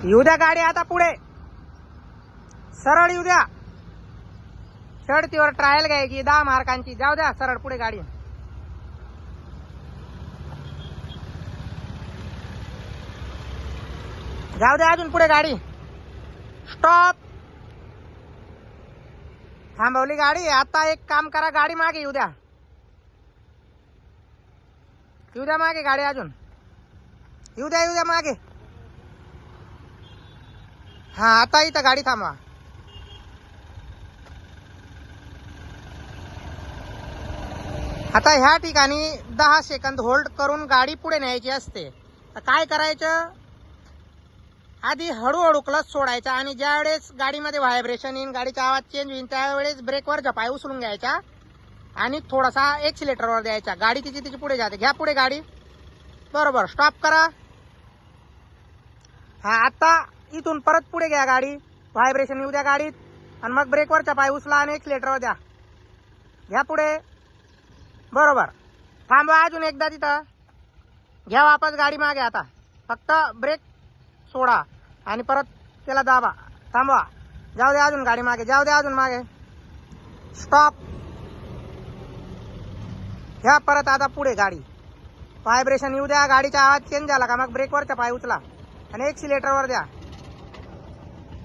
येऊ द्या गाडी आता पुढे सरळ येऊ द्या. शर्तीवर ट्रायल घ्यायची 10 मार्कांची. जाऊ द्या सरळ पुढे गाडी. जाऊ द्या अजून पुढे गाडी. स्टॉप. थांबवली गाडी. आता एक काम करा, गाडी मागे येऊ द्या. येऊ द्या मागे गाडी अजून. येऊ द्या मागे. हा आता इथं गाडी थांबवा. आता ह्या ठिकाणी 10 सेकंद होल्ड करून गाडी पुढे न्यायची असते. तर काय करायचं, आधी हळूहळू क्लच सोडायचा आणि ज्या वेळेस गाडीमध्ये व्हायब्रेशन येईन, गाडीचा आवाज चेंज होईल, त्यावेळेस ब्रेकवर झपाय उचलून घ्यायचा आणि थोडासा एक्सिलेटरवर द्यायचा. गाडी तिची पुढे जाते. घ्या पुढे गाडी. बरोबर. स्टॉप करा. हा आता इथून परत पुढे घ्या गाडी. व्हायब्रेशन येऊ द्या गाडीत आणि मग ब्रेकवरचा पाय उचला आणि एक्सिलेटरवर द्या. घ्या पुढे. बरोबर. थांबवा अजून एकदा तिथं. घ्या वापस गाडी मागे. आता फक्त ब्रेक सोडा आणि परत त्याला दाबा. थांबवा. जाऊ द्या अजून गाडी मागे. जाऊ द्या अजून मागे. स्टॉप. घ्या परत आता पुढे गाडी. व्हायब्रेशन येऊ द्या. गाडीचा आवाज चेंज झाला का मग ब्रेकवरचा पाय उचला आणि एक्सिलेटरवर द्या.